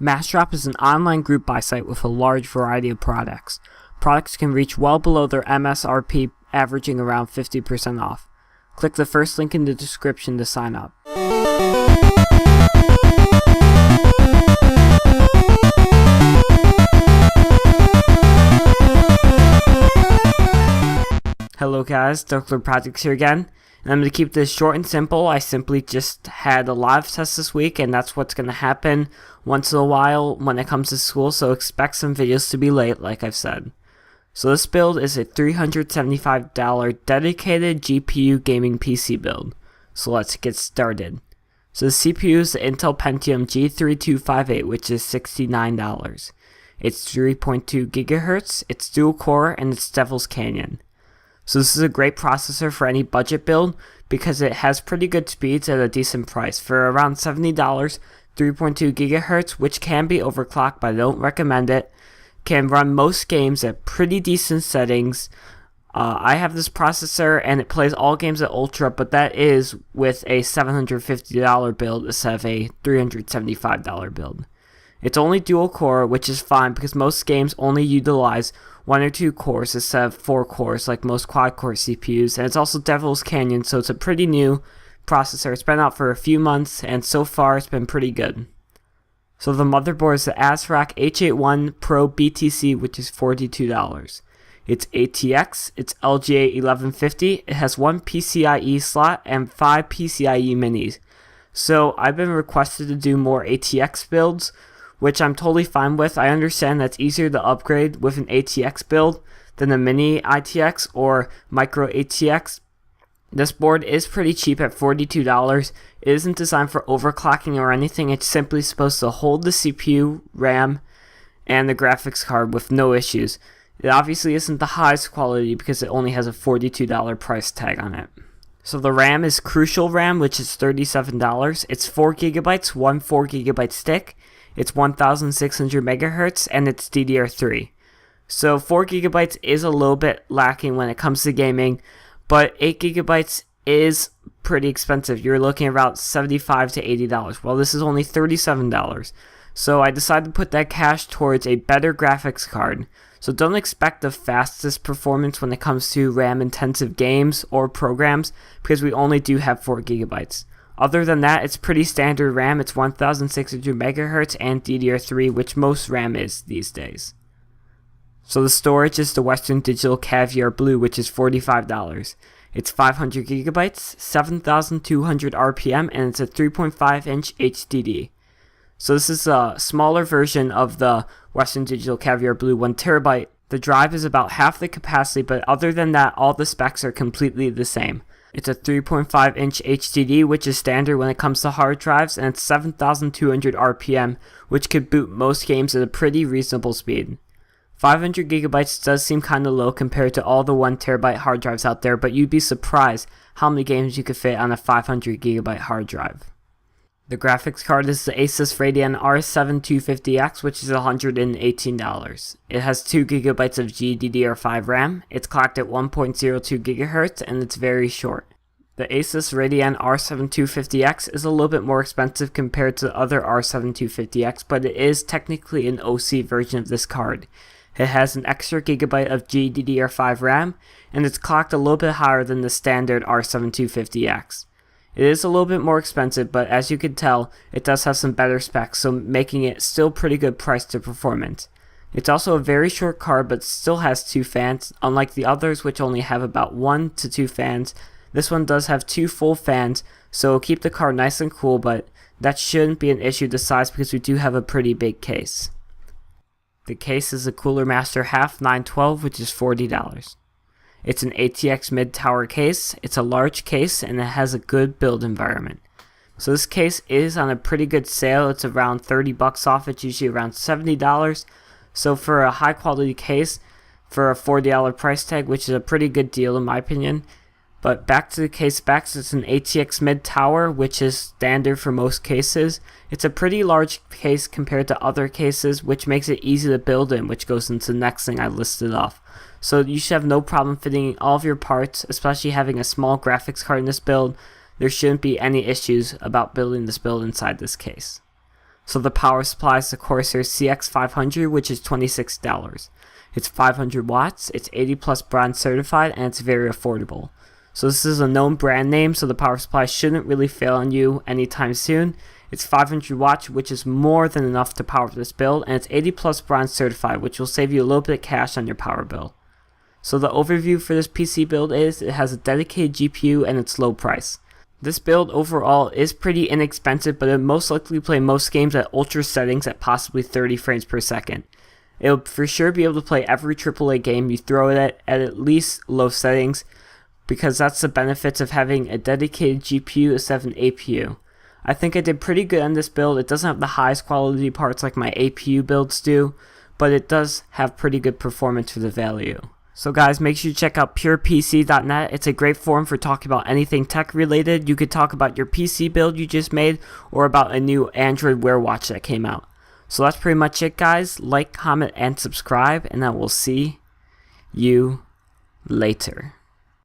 Massdrop is an online group buy site with a large variety of products. Products can reach well below their MSRP, averaging around 50% off. Click the first link in the description to sign up. Hello guys, DarkLord Projects here again, and I'm going to keep this short and simple. I simply just had a live test this week, and that's what's going to happen once in a while when it comes to school, so expect some videos to be late, like I've said. So this build is a $375 dedicated GPU gaming PC build. So let's get started. So the CPU is the Intel PENTIUM G3258, which is $69. It's 3.2 GHz, it's dual core, and it's Devil's Canyon. So this is a great processor for any budget build because it has pretty good speeds at a decent price. For around $70, 3.2 GHz, which can be overclocked but I don't recommend it, can run most games at pretty decent settings. I have this processor and it plays all games at Ultra, but that is with a $750 build instead of a $375 build. It's only dual core, which is fine because most games only utilize 1 or 2 cores instead of 4 cores like most quad-core CPUs, and it's also Devil's Canyon, so it's a pretty new processor. It's been out for a few months, and so far it's been pretty good. So the motherboard is the ASRock H81 Pro BTC, which is $42. It's ATX, it's LGA 1150, it has 1 PCIe slot and 5 PCIe minis. So I've been requested to do more ATX builds, which I'm totally fine with. I understand that's easier to upgrade with an ATX build than a mini ITX or micro ATX. This board is pretty cheap at $42. It isn't designed for overclocking or anything. It's simply supposed to hold the CPU, RAM, and the graphics card with no issues. It obviously isn't the highest quality because it only has a $42 price tag on it. So the RAM is Crucial RAM, which is $37. It's 4 GB, one 4 GB stick. It's 1600 MHz, and it's DDR3. So 4 GB is a little bit lacking when it comes to gaming, but 8 GB is pretty expensive. You're looking at about $75 to $80. Well, this is only $37. So I decided to put that cash towards a better graphics card. So don't expect the fastest performance when it comes to RAM-intensive games or programs, because we only do have 4 GB. Other than that, it's pretty standard RAM. It's 1600 MHz and DDR3, which most RAM is these days. So the storage is the Western Digital Caviar Blue, which is $45. It's 500 GB, 7200 RPM, and it's a 3.5-inch HDD. So this is a smaller version of the Western Digital Caviar Blue 1TB. The drive is about half the capacity, but other than that, all the specs are completely the same. It's a 3.5-inch HDD, which is standard when it comes to hard drives, and it's 7200 RPM, which could boot most games at a pretty reasonable speed. 500 GB does seem kinda low compared to all the 1TB hard drives out there, but you'd be surprised how many games you could fit on a 500 GB hard drive. The graphics card is the Asus Radeon R7 250X, which is $118. It has 2 GB of GDDR5 RAM, it's clocked at 1.02 GHz, and it's very short. The Asus Radeon R7 250X is a little bit more expensive compared to the other R7 250X, but it is technically an OC version of this card. It has an extra gigabyte of GDDR5 RAM, and it's clocked a little bit higher than the standard R7 250X. It is a little bit more expensive, but as you can tell, it does have some better specs, so making it still pretty good price to performance. It's also a very short card, but still has 2 fans, unlike the others which only have about 1 to 2 fans. This one does have 2 full fans, so it'll keep the card nice and cool, but that shouldn't be an issue to size because we do have a pretty big case. The case is a Cooler Master Half 912, which is $40. It's an ATX mid-tower case, it's a large case, and it has a good build environment. So this case is on a pretty good sale. It's around $30 off, it's usually around $70. So for a high quality case, for a $40 price tag, which is a pretty good deal in my opinion. But back to the case specs, it's an ATX mid-tower, which is standard for most cases. It's a pretty large case compared to other cases, which makes it easy to build in, which goes into the next thing I listed off. So you should have no problem fitting all of your parts, especially having a small graphics card in this build. There shouldn't be any issues about building this build inside this case. So the power supply is the Corsair CX500, which is $26. It's 500 watts, it's 80 plus bronze certified, and it's very affordable. So this is a known brand name, so the power supply shouldn't really fail on you anytime soon. It's 500 watts, which is more than enough to power this build, and it's 80 plus bronze certified, which will save you a little bit of cash on your power bill. So the overview for this PC build is, it has a dedicated GPU and it's low price. This build overall is pretty inexpensive, but it'll most likely play most games at ultra settings at possibly 30 frames per second. It'll for sure be able to play every AAA game you throw it at least low settings, because that's the benefits of having a dedicated GPU instead of an APU. I think I did pretty good on this build. It doesn't have the highest quality parts like my APU builds do, but it does have pretty good performance for the value. So guys, make sure you check out purepc.net. It's a great forum for talking about anything tech related. You could talk about your PC build you just made, or about a new Android Wear watch that came out. So that's pretty much it, guys. Like, comment, and subscribe, and I will see you later.